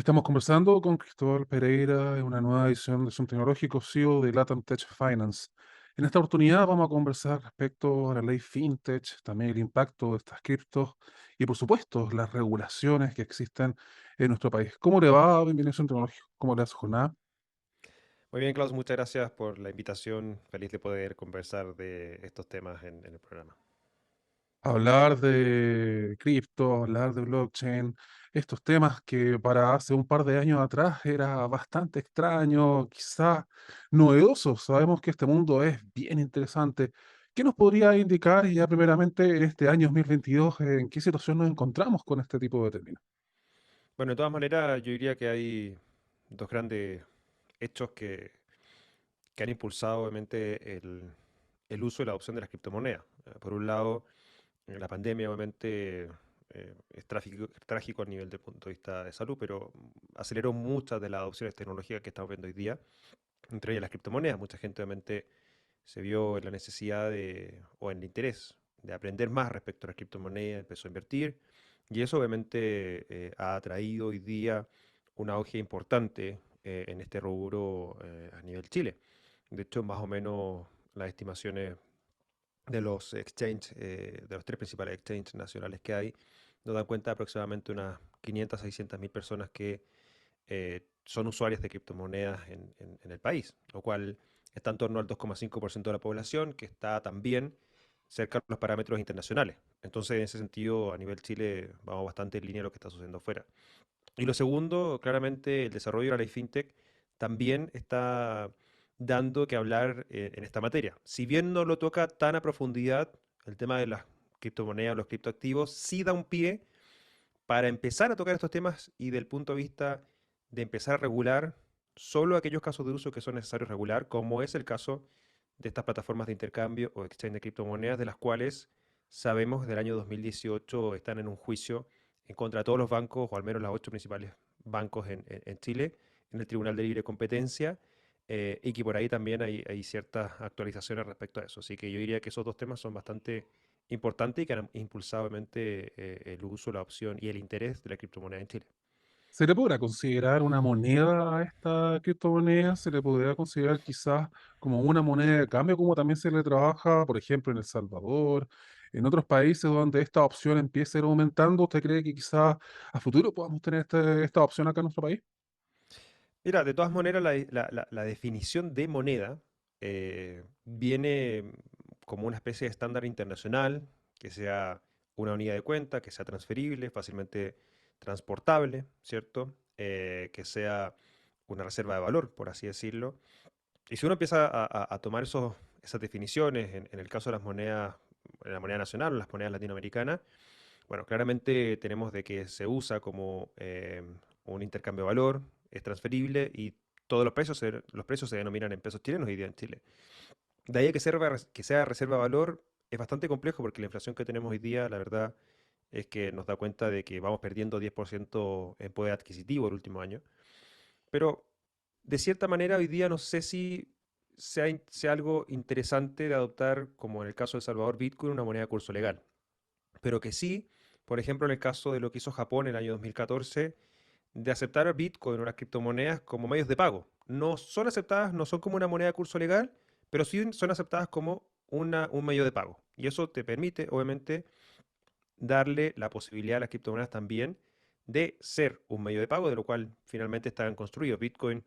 Estamos conversando con Cristóbal Pereira en una nueva edición de Zoom Tecnológico, CEO de Latam Tech Finance. En esta oportunidad vamos a conversar respecto a la ley FinTech, también el impacto de estas criptos y, por supuesto, las regulaciones que existen en nuestro país. ¿Cómo le va? Bienvenido a Zoom Tecnológico. ¿Cómo le va su jornada? Muy bien, Klaus, muchas gracias por la invitación. Feliz de poder conversar de estos temas en el programa. Hablar de cripto, hablar de blockchain, estos temas que para hace un par de años atrás era bastante extraño, quizá novedoso. Sabemos que este mundo es bien interesante. ¿Qué nos podría indicar ya primeramente en este año 2022 en qué situación nos encontramos con este tipo de términos? Bueno, de todas maneras, yo diría que hay dos grandes hechos que han impulsado obviamente el uso y la adopción de las criptomonedas. Por un lado, la pandemia obviamente es trágico a nivel del punto de vista de salud, pero aceleró muchas de las adopciones tecnológicas que estamos viendo hoy día, entre ellas las criptomonedas. Mucha gente obviamente se vio en la necesidad o en el interés de aprender más respecto a las criptomonedas, empezó a invertir y eso obviamente ha traído hoy día un auge importante en este rubro a nivel Chile. De hecho, más o menos las estimaciones de los exchanges, de los tres principales exchanges nacionales que hay, nos dan cuenta de aproximadamente unas 500 a 600 mil personas que son usuarias de criptomonedas en el país, lo cual está en torno al 2,5% de la población, que está también cerca de los parámetros internacionales. Entonces, en ese sentido, a nivel Chile, vamos bastante en línea de lo que está sucediendo afuera. Y lo segundo, claramente, el desarrollo de la ley FinTech también está dando que hablar en esta materia. Si bien no lo toca tan a profundidad, el tema de las criptomonedas, los criptoactivos, sí da un pie para empezar a tocar estos temas y del punto de vista de empezar a regular solo aquellos casos de uso que son necesarios regular, como es el caso de estas plataformas de intercambio o exchange de criptomonedas, de las cuales sabemos del año 2018 están en un juicio en contra de todos los bancos, o al menos los ocho principales bancos en Chile, en el Tribunal de Libre Competencia, y que por ahí también hay ciertas actualizaciones respecto a eso. Así que yo diría que esos dos temas son bastante importante y que han impulsado obviamente el uso, la opción y el interés de la criptomoneda en Chile. ¿Se le podrá considerar una moneda a esta criptomoneda? ¿Se le podría considerar quizás como una moneda de cambio, como también se le trabaja, por ejemplo, en El Salvador, en otros países donde esta opción empieza a ir aumentando? ¿Usted cree que quizás a futuro podamos tener esta opción acá en nuestro país? Mira, de todas maneras, la definición de moneda viene como una especie de estándar internacional, que sea una unidad de cuenta, que sea transferible, fácilmente transportable, ¿cierto? Que sea una reserva de valor, por así decirlo. Y si uno empieza a tomar esas definiciones, en el caso de las monedas, en la moneda nacional o las monedas latinoamericanas, bueno, claramente tenemos de que se usa como un intercambio de valor, es transferible y todos los precios se denominan en pesos chilenos hoy día en Chile. De ahí a que sea reserva de valor es bastante complejo porque la inflación que tenemos hoy día, la verdad, es que nos da cuenta de que vamos perdiendo 10% en poder adquisitivo el último año. Pero de cierta manera hoy día no sé si sea algo interesante de adoptar, como en el caso de El Salvador, Bitcoin, una moneda de curso legal. Pero que sí, por ejemplo, en el caso de lo que hizo Japón en el año 2014, de aceptar Bitcoin o las criptomonedas como medios de pago. No son aceptadas, no son como una moneda de curso legal, pero sí son aceptadas como un medio de pago. Y eso te permite, obviamente, darle la posibilidad a las criptomonedas también de ser un medio de pago, de lo cual finalmente están construidos. Bitcoin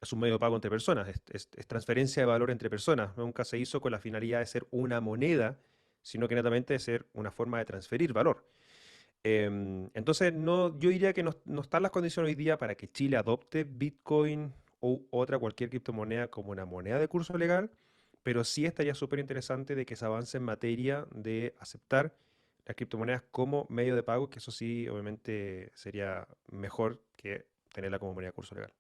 es un medio de pago entre personas, es transferencia de valor entre personas. Nunca se hizo con la finalidad de ser una moneda, sino que netamente de ser una forma de transferir valor. Entonces, no, yo diría que no están las condiciones hoy día para que Chile adopte Bitcoin o otra cualquier criptomoneda como una moneda de curso legal, pero sí estaría súper interesante de que se avance en materia de aceptar las criptomonedas como medio de pago, que eso sí, obviamente, sería mejor que tenerla como moneda de curso legal.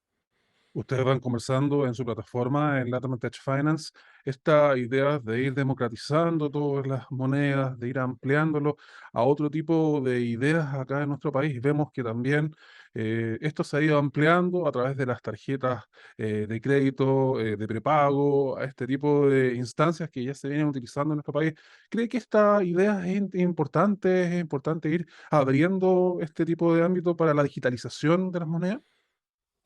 Ustedes van conversando en su plataforma, en Latam Tech Finance, esta idea de ir democratizando todas las monedas, de ir ampliándolo a otro tipo de ideas acá en nuestro país. Vemos que también esto se ha ido ampliando a través de las tarjetas de crédito, de prepago, a este tipo de instancias que ya se vienen utilizando en nuestro país. ¿Cree que esta idea es importante ir abriendo este tipo de ámbito para la digitalización de las monedas?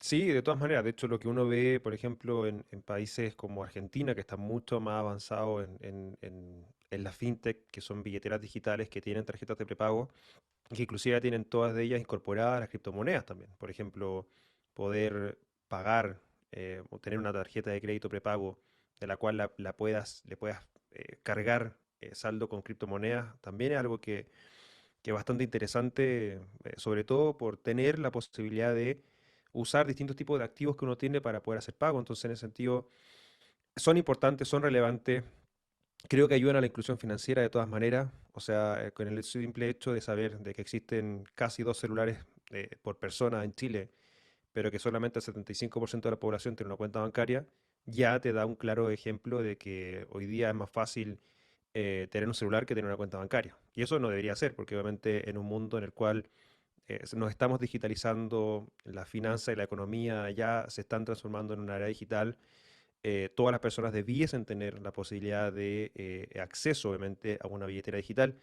Sí, de todas maneras. De hecho, lo que uno ve, por ejemplo, en países como Argentina, que están mucho más avanzados en la fintech, que son billeteras digitales que tienen tarjetas de prepago, que inclusive ya tienen todas de ellas incorporadas las criptomonedas también. Por ejemplo, poder pagar o tener una tarjeta de crédito prepago de la cual le puedas cargar saldo con criptomonedas, también es algo que es bastante interesante, sobre todo por tener la posibilidad de usar distintos tipos de activos que uno tiene para poder hacer pago. Entonces, en ese sentido, son importantes, son relevantes. Creo que ayudan a la inclusión financiera de todas maneras. O sea, con el simple hecho de saber de que existen casi dos celulares por persona en Chile, pero que solamente el 75% de la población tiene una cuenta bancaria, ya te da un claro ejemplo de que hoy día es más fácil tener un celular que tener una cuenta bancaria. Y eso no debería ser, porque obviamente en un mundo en el cual nos estamos digitalizando, la finanza y la economía ya se están transformando en una era digital, todas las personas debiesen tener la posibilidad de acceso, obviamente, a una billetera digital.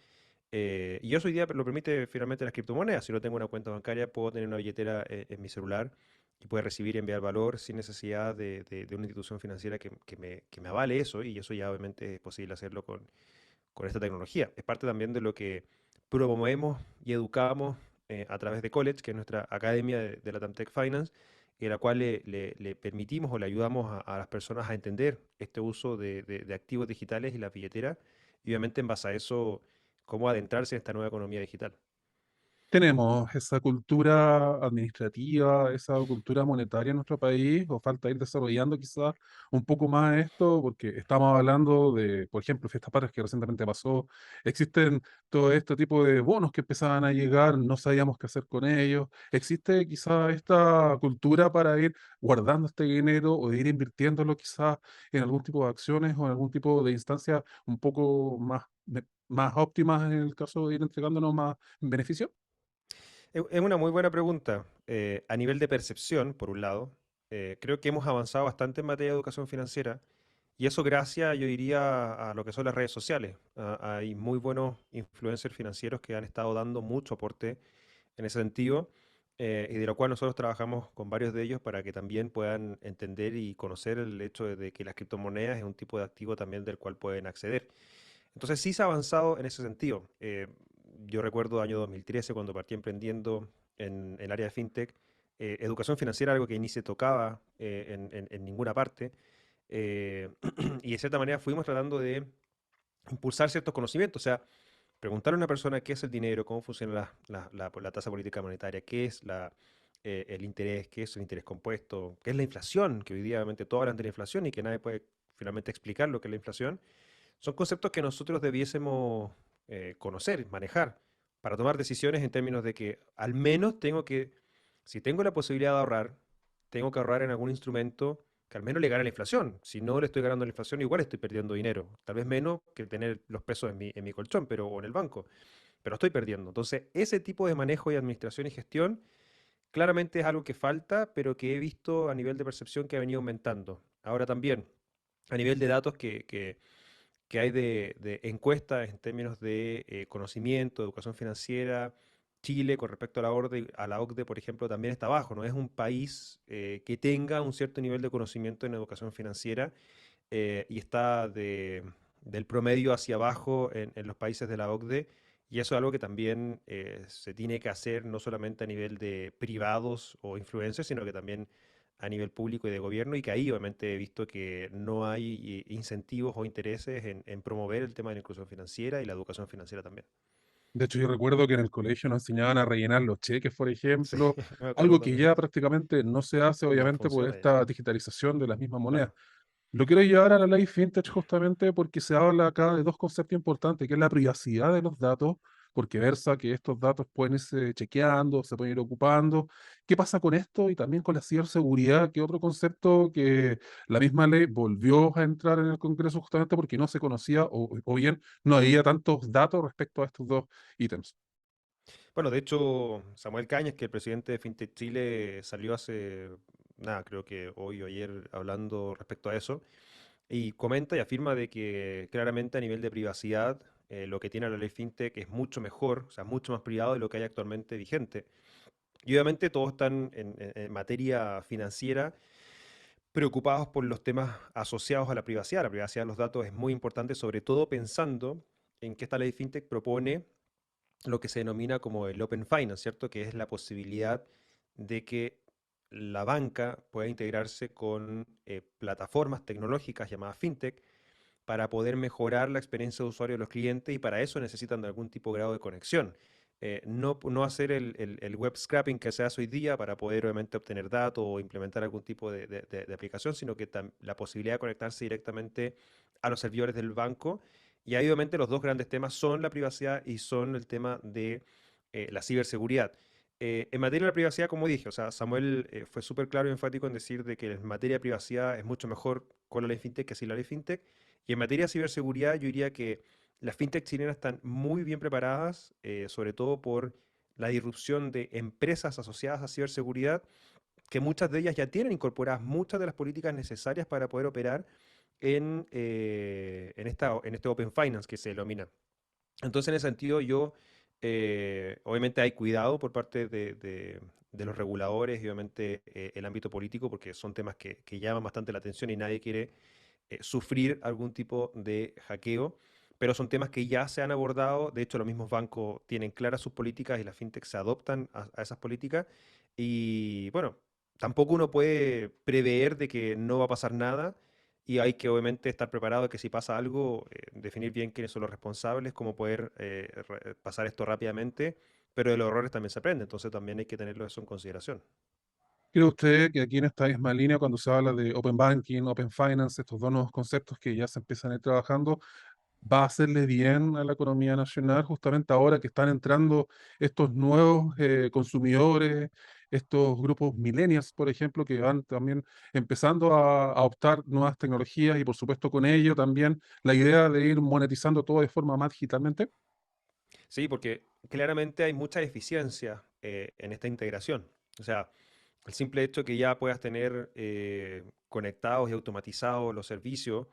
Y eso hoy día lo permite finalmente las criptomonedas. Si no tengo una cuenta bancaria, puedo tener una billetera en mi celular y puede recibir y enviar valor sin necesidad de una institución financiera que me avale eso. Y eso ya obviamente es posible hacerlo con esta tecnología. Es parte también de lo que promovemos y educamos a través de College, que es nuestra academia de la Tech Finance, en la cual le permitimos o le ayudamos a las personas a entender este uso de activos digitales y la billetera, y obviamente en base a eso, cómo adentrarse en esta nueva economía digital. ¿Tenemos esa cultura administrativa, esa cultura monetaria en nuestro país, o falta ir desarrollando quizás un poco más esto? Porque estamos hablando de, por ejemplo, Fiestas Patrias que recientemente pasó, existen todo este tipo de bonos que empezaban a llegar, no sabíamos qué hacer con ellos, existe quizás esta cultura para ir guardando este dinero o de ir invirtiéndolo quizás en algún tipo de acciones o en algún tipo de instancia un poco más óptimas en el caso de ir entregándonos más beneficios. Es una muy buena pregunta. A nivel de percepción, por un lado, creo que hemos avanzado bastante en materia de educación financiera y eso gracias, yo diría, a lo que son las redes sociales. Hay muy buenos influencers financieros que han estado dando mucho aporte en ese sentido y de lo cual nosotros trabajamos con varios de ellos para que también puedan entender y conocer el hecho de que las criptomonedas es un tipo de activo también del cual pueden acceder. Entonces sí se ha avanzado en ese sentido. Yo recuerdo el año 2013 cuando partí emprendiendo en el área de fintech, educación financiera, algo que ni se tocaba en ninguna parte, eh, y de cierta manera fuimos tratando de impulsar ciertos conocimientos, o sea, preguntarle a una persona qué es el dinero, cómo funciona la tasa política monetaria, qué es el interés, qué es el interés compuesto, qué es la inflación, que hoy día obviamente todos hablan de la inflación y que nadie puede finalmente explicar lo que es la inflación. Son conceptos que nosotros debiésemos conocer, manejar, para tomar decisiones en términos de que al menos si tengo la posibilidad de ahorrar, tengo que ahorrar en algún instrumento que al menos le gane la inflación. Si no le estoy ganando la inflación, igual estoy perdiendo dinero. Tal vez menos que tener los pesos en mi colchón, o en el banco, pero estoy perdiendo. Entonces, ese tipo de manejo y administración y gestión claramente es algo que falta, pero que he visto a nivel de percepción que ha venido aumentando. Ahora también, a nivel de datos que hay de encuestas en términos de conocimiento, educación financiera, Chile con respecto a la OCDE, por ejemplo, también está abajo. No es un país que tenga un cierto nivel de conocimiento en educación financiera y está del promedio hacia abajo en los países de la OCDE. Y eso es algo que también se tiene que hacer no solamente a nivel de privados o influencers, sino que también a nivel público y de gobierno, y que ahí obviamente he visto que no hay incentivos o intereses en promover el tema de la inclusión financiera y la educación financiera también. De hecho, yo recuerdo que en el colegio nos enseñaban a rellenar los cheques, por Sí, ejemplo, me acuerdo algo que también. ya prácticamente no se hace, No obviamente, por funciona ya. esta digitalización de las mismas monedas. Claro. Lo quiero llevar a la ley fintech justamente porque se habla acá de dos conceptos importantes, que es la privacidad de los datos, porque versa que estos datos pueden irse chequeando, se pueden ir ocupando. ¿Qué pasa con esto? Y también con la ciberseguridad, que es otro concepto que la misma ley volvió a entrar en el Congreso justamente porque no se conocía o bien no había tantos datos respecto a estos dos ítems. Bueno, de hecho, Samuel Cañas, que el presidente de FinTech Chile salió hace, nada, creo que hoy o ayer hablando respecto a eso, y comenta y afirma de que claramente a nivel de privacidad, lo que tiene la ley FinTech es mucho mejor, o sea, mucho más privado de lo que hay actualmente vigente. Y obviamente todos están en materia financiera preocupados por los temas asociados a la privacidad. La privacidad de los datos es muy importante, sobre todo pensando en que esta ley FinTech propone lo que se denomina como el Open Finance, ¿cierto? Que es la posibilidad de que la banca pueda integrarse con plataformas tecnológicas llamadas FinTech para poder mejorar la experiencia de usuario de los clientes y para eso necesitan de algún tipo de grado de conexión. No hacer el web scraping que se hace hoy día para poder obviamente obtener datos o implementar algún tipo de aplicación, sino que la posibilidad de conectarse directamente a los servidores del banco. Y ahí obviamente los dos grandes temas son la privacidad y son el tema de la ciberseguridad. En materia de la privacidad, como dije, o sea, Samuel fue súper claro y enfático en decir de que en materia de privacidad es mucho mejor con la ley FinTech que sin la ley FinTech. Y en materia de ciberseguridad, yo diría que las fintech chilenas están muy bien preparadas, sobre todo por la disrupción de empresas asociadas a ciberseguridad, que muchas de ellas ya tienen incorporadas muchas de las políticas necesarias para poder operar en este Open Finance que se denomina. Entonces, en ese sentido, obviamente hay cuidado por parte de los reguladores y obviamente el ámbito político, porque son temas que llaman bastante la atención y nadie quiere sufrir algún tipo de hackeo, pero son temas que ya se han abordado. De hecho, los mismos bancos tienen claras sus políticas y las fintechs se adoptan a esas políticas. Y bueno, tampoco uno puede prever de que no va a pasar nada y hay que obviamente estar preparado de que si pasa algo, definir bien quiénes son los responsables, cómo poder pasar esto rápidamente, pero de los errores también se aprende, entonces también hay que tenerlo eso en consideración. ¿Cree usted que aquí en esta misma línea, cuando se habla de Open Banking, Open Finance, estos dos nuevos conceptos que ya se empiezan a ir trabajando, va a hacerle bien a la economía nacional, justamente ahora que están entrando estos nuevos consumidores, estos grupos millennials, por ejemplo, que van también empezando a adoptar nuevas tecnologías y por supuesto con ello también la idea de ir monetizando todo de forma más digitalmente? Sí, porque claramente hay mucha eficiencia en esta integración. O sea, el simple hecho que ya puedas tener conectados y automatizados los servicios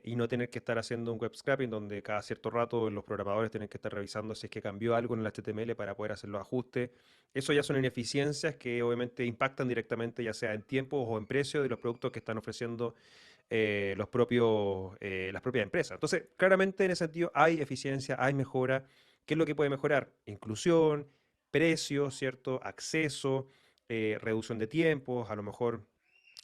y no tener que estar haciendo un web scraping donde cada cierto rato los programadores tienen que estar revisando si es que cambió algo en el HTML para poder hacer los ajustes. Eso ya son ineficiencias que obviamente impactan directamente ya sea en tiempo o en precio de los productos que están ofreciendo las propias empresas. Entonces, claramente en ese sentido hay eficiencia, hay mejora. ¿Qué es lo que puede mejorar? Inclusión, precio, ¿cierto? Acceso, reducción de tiempos, a lo mejor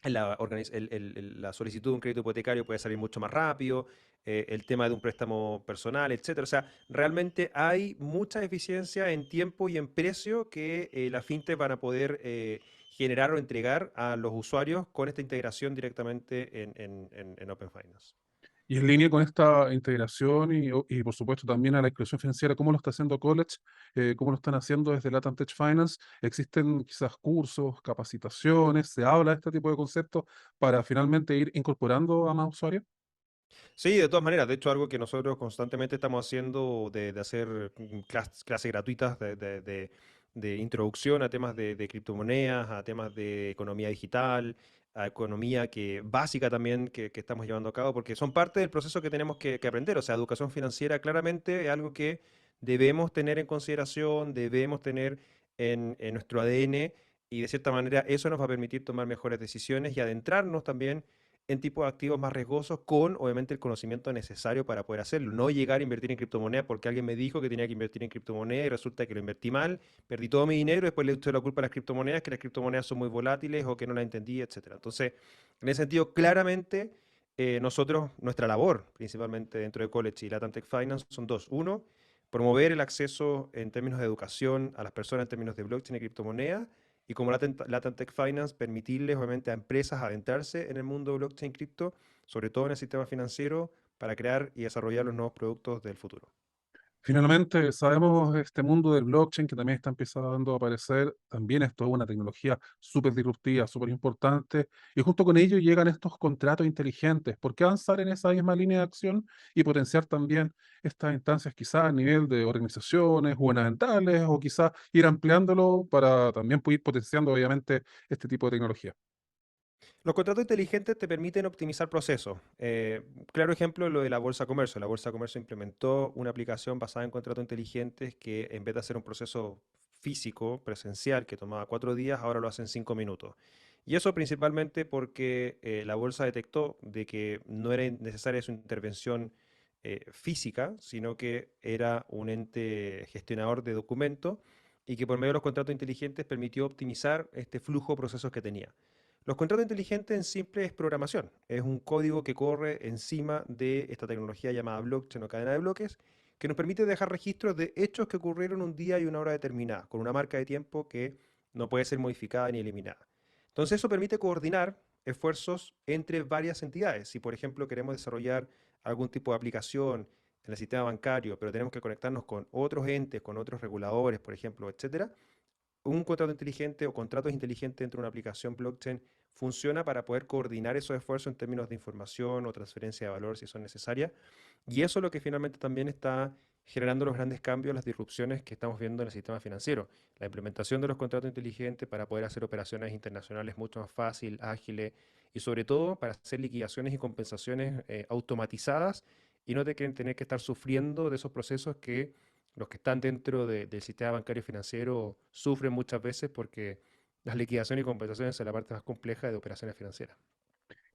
la solicitud de un crédito hipotecario puede salir mucho más rápido, el tema de un préstamo personal, etcétera. O sea, realmente hay mucha eficiencia en tiempo y en precio que las fintech van a poder generar o entregar a los usuarios con esta integración directamente en Open Finance. Y en línea con esta integración y por supuesto también a la inclusión financiera, ¿cómo lo está haciendo College? ¿Cómo lo están haciendo desde Latam Tech Finance? ¿Existen quizás cursos, capacitaciones? ¿Se habla de este tipo de conceptos para finalmente ir incorporando a más usuarios? Sí, de todas maneras, de hecho algo que nosotros constantemente estamos haciendo de hacer clases gratuitas de introducción a temas de criptomonedas, a temas de economía digital, a economía básica también que estamos llevando a cabo, porque son parte del proceso que tenemos que aprender. O sea, educación financiera claramente es algo que debemos tener en consideración, debemos tener en nuestro ADN y de cierta manera eso nos va a permitir tomar mejores decisiones y adentrarnos también en tipos de activos más riesgosos con, obviamente, el conocimiento necesario para poder hacerlo. No llegar a invertir en criptomonedas porque alguien me dijo que tenía que invertir en criptomonedas y resulta que lo invertí mal, perdí todo mi dinero y después le eché la culpa a las criptomonedas, que las criptomonedas son muy volátiles o que no las entendí, etcétera. Entonces, en ese sentido, claramente, nosotros, nuestra labor, principalmente dentro de College y Latam Tech Finance, son dos. Uno, promover el acceso en términos de educación a las personas en términos de blockchain y criptomonedas y como Latam Tech Finance, permitirles obviamente a empresas adentrarse en el mundo de blockchain cripto, sobre todo en el sistema financiero, para crear y desarrollar los nuevos productos del futuro. Finalmente, sabemos este mundo del blockchain que también está empezando a aparecer. También esto es una tecnología súper disruptiva, súper importante. Y junto con ello llegan estos contratos inteligentes. ¿Por qué avanzar en esa misma línea de acción y potenciar también estas instancias quizás a nivel de organizaciones gubernamentales o quizás ir ampliándolo para también ir potenciando obviamente este tipo de tecnología? Los contratos inteligentes te permiten optimizar procesos. Claro ejemplo, lo de la Bolsa Comercio. La Bolsa Comercio implementó una aplicación basada en contratos inteligentes que en vez de hacer un proceso físico, presencial, que tomaba 4 días, ahora lo hace en 5 minutos. Y eso principalmente porque la bolsa detectó de que no era necesaria su intervención física, sino que era un ente gestionador de documentos y que por medio de los contratos inteligentes permitió optimizar este flujo de procesos que tenía. Los contratos inteligentes en simple es programación, es un código que corre encima de esta tecnología llamada blockchain o cadena de bloques, que nos permite dejar registros de hechos que ocurrieron un día y una hora determinada, con una marca de tiempo que no puede ser modificada ni eliminada. Entonces eso permite coordinar esfuerzos entre varias entidades. Si por ejemplo queremos desarrollar algún tipo de aplicación en el sistema bancario, pero tenemos que conectarnos con otros entes, con otros reguladores, por ejemplo, etcétera, un contrato inteligente o contratos inteligentes dentro de una aplicación blockchain funciona para poder coordinar esos esfuerzos en términos de información o transferencia de valor si son necesarias. Y eso es lo que finalmente también está generando los grandes cambios, las disrupciones que estamos viendo en el sistema financiero. La implementación de los contratos inteligentes para poder hacer operaciones internacionales mucho más fácil, ágiles y sobre todo para hacer liquidaciones y compensaciones automatizadas y no tener que estar sufriendo de esos procesos que los que están dentro del sistema bancario y financiero sufren muchas veces porque las liquidaciones y compensaciones son la parte más compleja de operaciones financieras.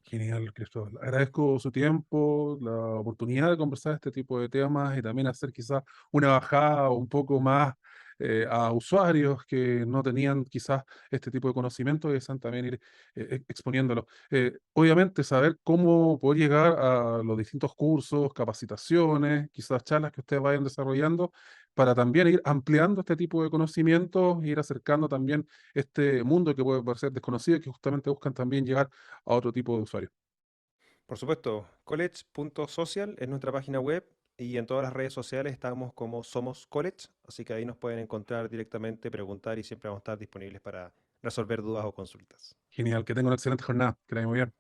Genial, Cristóbal. Agradezco su tiempo, la oportunidad de conversar este tipo de temas y también hacer quizás una bajada un poco más a usuarios que no tenían quizás este tipo de conocimiento y están también ir exponiéndolo. Obviamente, saber cómo poder llegar a los distintos cursos, capacitaciones, quizás charlas que ustedes vayan desarrollando para también ir ampliando este tipo de conocimientos, ir acercando también este mundo que puede parecer desconocido y que justamente buscan también llegar a otro tipo de usuario. Por supuesto, college.social es nuestra página web y en todas las redes sociales estamos como Somos College, así que ahí nos pueden encontrar directamente, preguntar y siempre vamos a estar disponibles para resolver dudas o consultas. Genial, que tenga una excelente jornada, que la vaya muy bien.